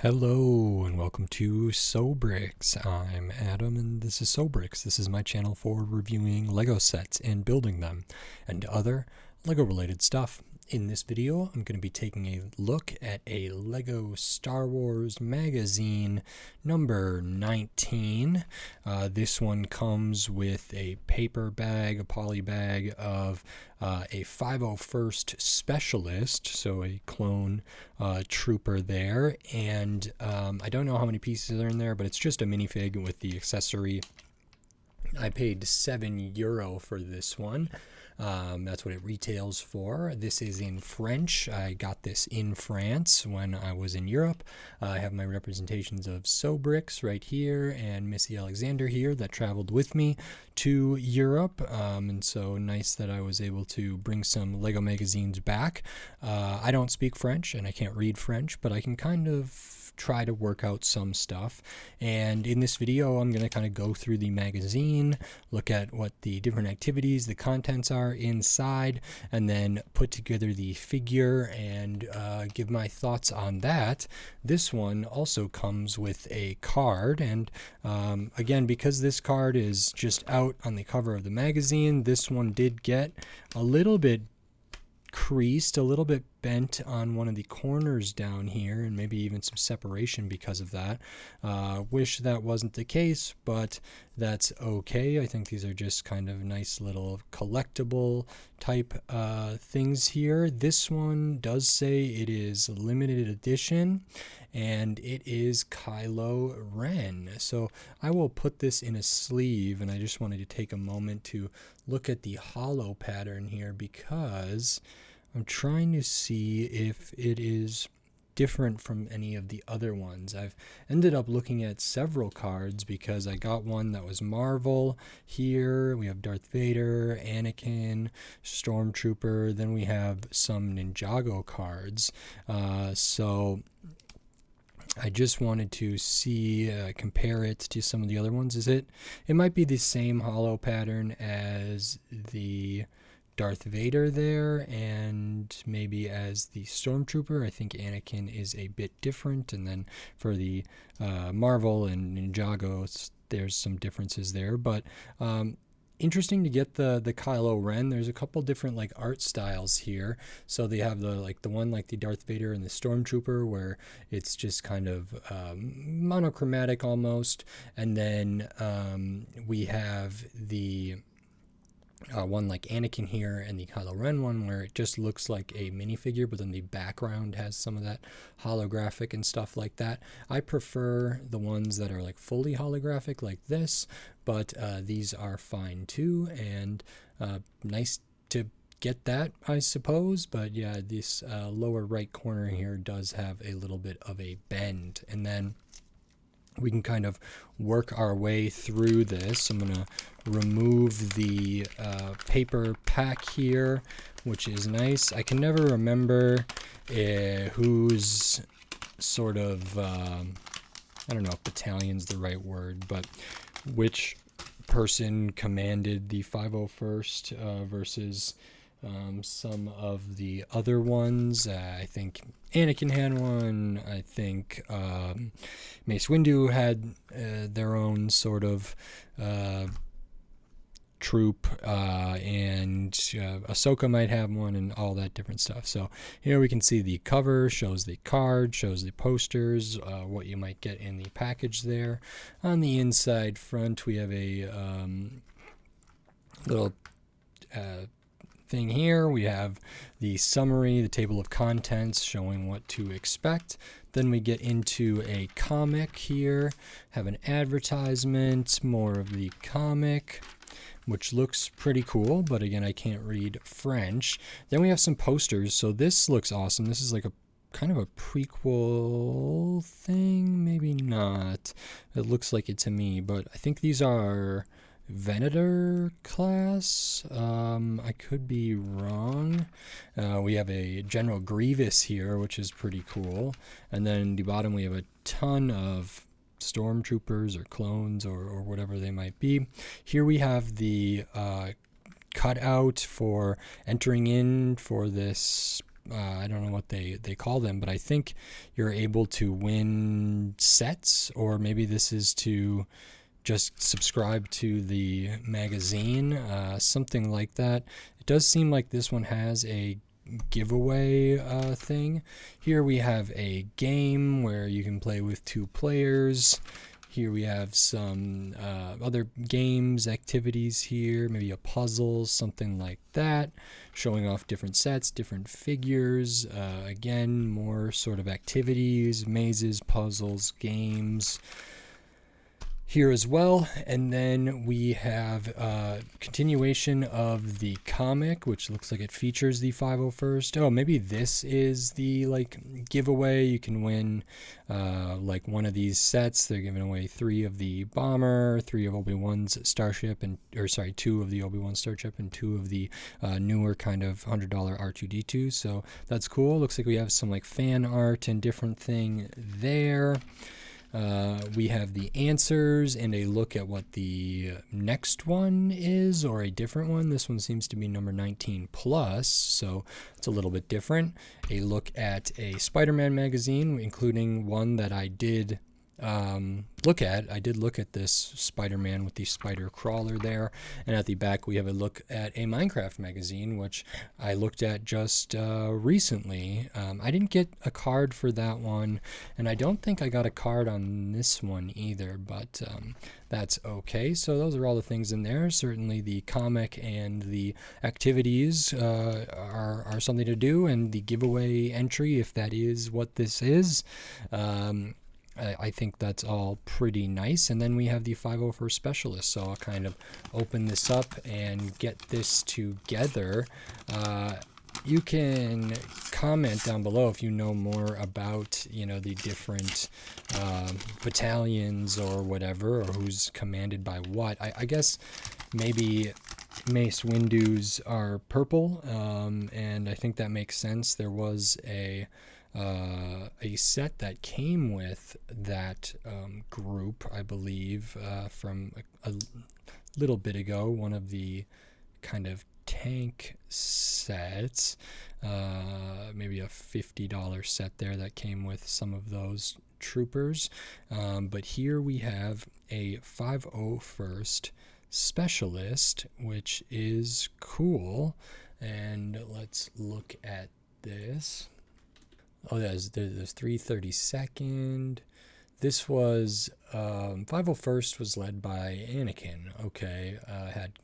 Hello and welcome to Sobrix. I'm Adam and this is Sobrix. This is my channel for reviewing Lego sets and building them and other Lego related stuff. In this video, I'm going to be taking a look at a Lego Star Wars magazine number 19. This one comes with a paper bag, a poly bag of a 501st Specialist, so a clone trooper there. And I don't know how many pieces are in there, but it's just a minifig with the accessory. I paid €7 for this one. That's what it retails for. This is in French. I got this in France when I was in Europe. I have my representations of Sobrix right here and Missy Alexander here that traveled with me to Europe. And so nice that I was able to bring some Lego magazines back. I don't speak French and I can't read French, but I can kind of try to work out some stuff. And in this video, I'm going to kind of go through the magazine, look at what the different activities, the contents are inside, and then put together the figure and give my thoughts on that. This one also comes with a card, and again, because this card is just out on the cover of the magazine, this one did get a little bit creased, a little bit bent on one of the corners down here, and maybe even some separation because of that. Wish that wasn't the case, but that's okay. I think these are just kind of nice little collectible type things here. This one does say it is limited edition and it is Kylo Ren. So I will put this in a sleeve, and I just wanted to take a moment to look at the hollow pattern here because I'm trying to see if it is different from any of the other ones. I've ended up looking at several cards because I got one that was Marvel. Here we have Darth Vader, Anakin, Stormtrooper, then we have some Ninjago cards. So I just wanted to see, compare it to some of the other ones. It might be the same hollow pattern as the Darth Vader there, and maybe as the Stormtrooper. I think Anakin is a bit different, and then for the Marvel and Ninjago, there's some differences there, but interesting to get the Kylo Ren. There's a couple different like art styles here. So they have the one like the Darth Vader and the Stormtrooper where it's just kind of monochromatic almost, and then we have the one like Anakin here and the Kylo Ren one where it just looks like a minifigure, but then the background has some of that holographic and stuff like that. I prefer the ones that are like fully holographic like this, but these are fine too, and nice to get that, I suppose. But yeah, this lower right corner here does have a little bit of a bend, and then we can kind of work our way through this. I'm going to remove the paper pack here, which is nice. I can never remember whose sort of, I don't know if battalion's the right word, but which person commanded the 501st versus some of the other ones. I think Anakin had one. I think Mace Windu had their own sort of troop, and Ahsoka might have one, and all that different stuff. So here we can see the cover, shows the card, shows the posters, what you might get in the package there. On the inside front, we have a little thing here. We have the summary, the table of contents showing what to expect. Then we get into a comic here, have an advertisement, more of the comic, which looks pretty cool, but again, I can't read French. Then we have some posters. So this looks awesome. This is like a kind of a prequel thing, maybe not. It looks like it to me, but I think these are Venator class. I could be wrong. We have a General Grievous here, which is pretty cool. And then in the bottom we have a ton of stormtroopers or clones or whatever they might be. Here we have the cutout for entering in for this I don't know what they call them, but I think you're able to win sets, or maybe this is to just subscribe to the magazine, something like that. It does seem like this one has a giveaway thing. Here we have a game where you can play with 2 players. Here we have some other games, activities here, maybe a puzzle, something like that, showing off different sets, different figures. Again, more sort of activities, mazes, puzzles, games here as well. And then we have a continuation of the comic, which looks like it features the 501st. Oh, maybe this is the like giveaway. You can win like one of these sets. They're giving away 3 of the bomber, 3 of Obi-Wan's starship, and 2 of the Obi-Wan starship, and 2 of the newer kind of $100 R2D2. So that's cool. Looks like we have some like fan art and different thing there. We have the answers and a look at what the next one is, or a different one. This one seems to be number 19 plus, so it's a little bit different. A look at a Spider-Man magazine, including one that I did look at. I did look at this Spider-Man with the spider crawler there, and at the back we have a look at a Minecraft magazine, which I looked at just recently. I didn't get a card for that one, and I don't think I got a card on this one either, but that's okay. So those are all the things in there. Certainly the comic and the activities are something to do, and the giveaway entry, if that is what this is. I think that's all pretty nice. And then we have the 501st Specialist. So I'll kind of open this up and get this together. You can comment down below if you know more about, the different battalions or whatever, or who's commanded by what. I guess maybe Mace Windu's are purple, and I think that makes sense. There was a set that came with that group, I believe, from a little bit ago, one of the kind of tank sets, maybe a $50 set there that came with some of those troopers. But here we have a 501st Specialist, which is cool. And let's look at this. Oh, there's 332nd. This was 501st was led by Anakin. Okay, had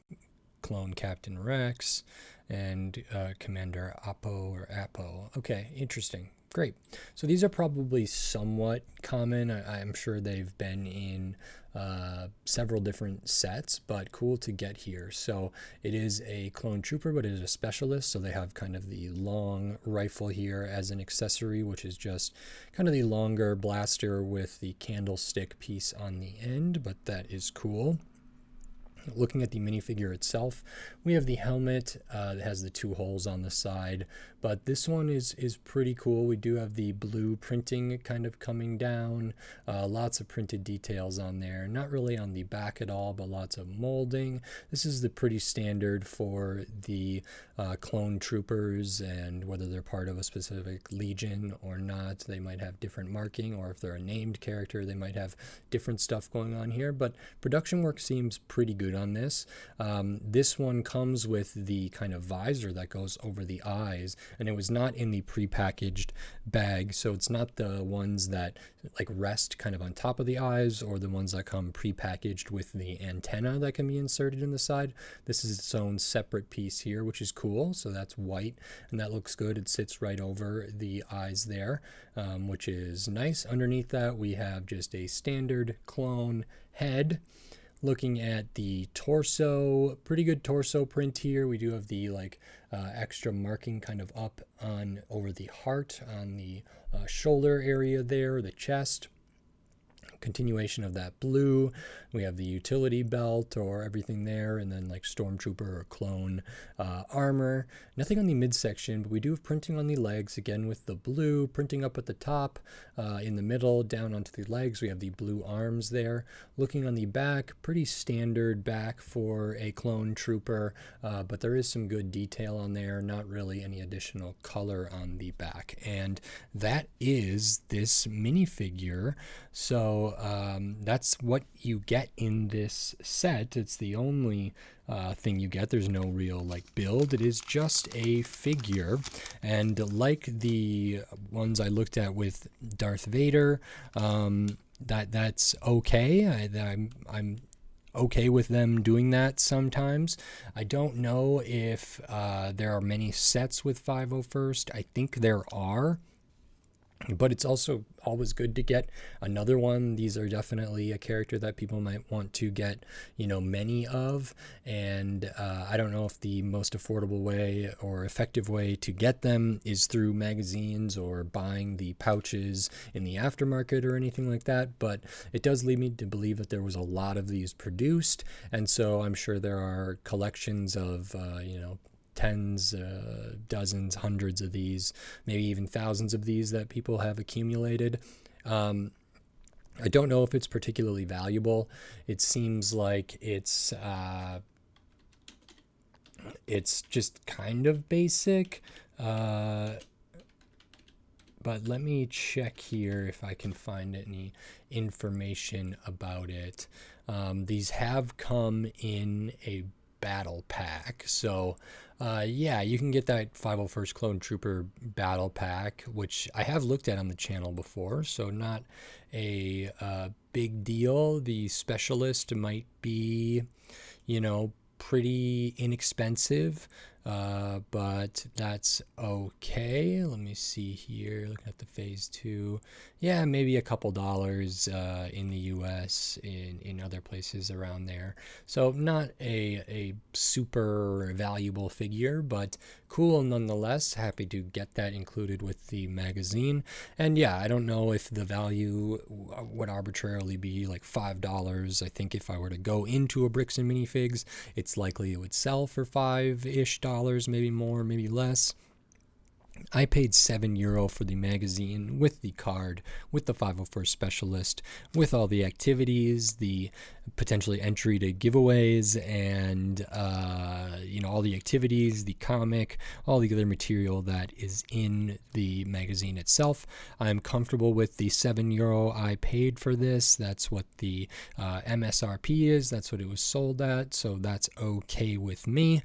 clone Captain Rex and Commander Apo. Okay, interesting. Great. So these are probably somewhat common. I'm sure they've been in several different sets, but cool to get here. So it is a clone trooper, but it is a specialist. So they have kind of the long rifle here as an accessory, which is just kind of the longer blaster with the candlestick piece on the end, but that is cool. Looking at the minifigure itself, we have the helmet that has the 2 holes on the side, but this one is pretty cool. We do have the blue printing kind of coming down, lots of printed details on there, not really on the back at all, but lots of molding. This is the pretty standard for the clone troopers, and whether they're part of a specific legion or not, they might have different marking, or if they're a named character, they might have different stuff going on here, but production work seems pretty good on this. This one comes with the kind of visor that goes over the eyes, and it was not in the prepackaged bag, so it's not the ones that like rest kind of on top of the eyes, or the ones that come prepackaged with the antenna that can be inserted in the side. This is its own separate piece here, which is cool. So that's white, and that looks good. It sits right over the eyes there, which is nice. Underneath that, we have just a standard clone head. Looking at the torso, pretty good torso print here. We do have the extra marking kind of up on over the heart, on the shoulder area there, the chest. continuation of that blue. We have the utility belt or everything there, and then like Stormtrooper or clone armor. Nothing on the midsection, but we do have printing on the legs, again with the blue printing up at the top, in the middle, down onto the legs. We have the blue arms there. Looking on the back, pretty standard back for a clone trooper, but there is some good detail on there, not really any additional color on the back. And that is this minifigure. So that's what you get in this set. It's the only thing you get. There's no real like build. It is just a figure, and like the ones I looked at with Darth Vader, that's okay. I'm okay with them doing that sometimes. I don't know if there are many sets with 501st. I think there are. But it's also always good to get another one. These are definitely a character that people might want to get, many of. And I don't know if the most affordable way or effective way to get them is through magazines or buying the pouches in the aftermarket or anything like that. But it does lead me to believe that there was a lot of these produced. And so I'm sure there are collections of, tens, dozens, hundreds of these, maybe even thousands of these that people have accumulated. I don't know if it's particularly valuable. It seems like it's just kind of basic. But let me check here if I can find any information about it. These have come in a battle pack, so yeah, you can get that 501st Clone Trooper battle pack, which I have looked at on the channel before, so not a big deal. The Specialist might be, pretty inexpensive, but that's okay. Let me see here, looking at the Phase 2. Yeah, maybe a couple dollars in the US, in other places around there. So not a super valuable figure, but cool nonetheless. Happy to get that included with the magazine. And yeah, I don't know if the value would arbitrarily be like $5. I think if I were to go into a Bricks and Minifigs, it's likely it would sell for $5-ish, maybe more, maybe less. I paid €7 for the magazine with the card, with the 501st Specialist, with all the activities, the potentially entry to giveaways, and all the activities, the comic, all the other material that is in the magazine itself. I'm comfortable with the €7 I paid for this. That's what the MSRP is. That's what it was sold at, so that's okay with me.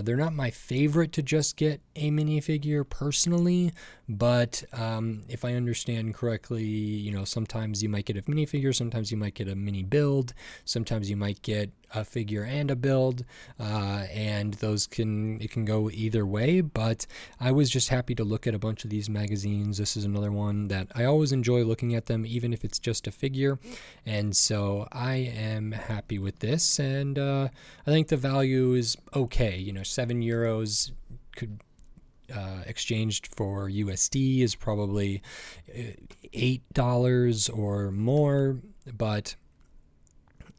They're not my favorite to just get a minifigure personally, but if I understand correctly, sometimes you might get a minifigure, sometimes you might get a mini build, sometimes you might get a figure and a build, and it can go either way. But I was just happy to look at a bunch of these magazines. This is another one that I always enjoy looking at them, even if it's just a figure, and so I am happy with this, and I think the value is okay. €7 could exchanged for USD is probably $8 or more, but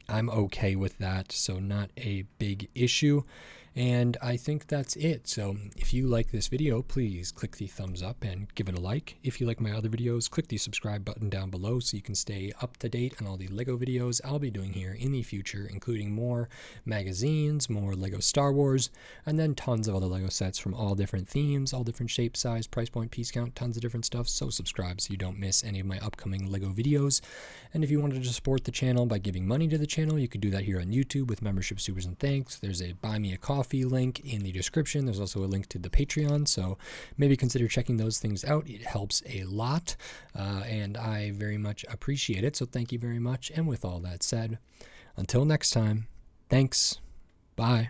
I'm okay with that, so not a big issue. And I think that's it. So if you like this video, please click the thumbs up and give it a like. If you like my other videos, click the subscribe button down below so you can stay up to date on all the LEGO videos I'll be doing here in the future, including more magazines, more LEGO Star Wars, and then tons of other LEGO sets from all different themes, all different shape, size, price point, piece count, tons of different stuff. So subscribe so you don't miss any of my upcoming LEGO videos. And if you wanted to support the channel by giving money to the channel, you could do that here on YouTube with membership, supers, and thanks. There's a Buy Me a Coffee link in the description. There's also a link to the Patreon, so maybe consider checking those things out. It helps a lot, and I very much appreciate it, so thank you very much. And with all that said, until next time, thanks, bye.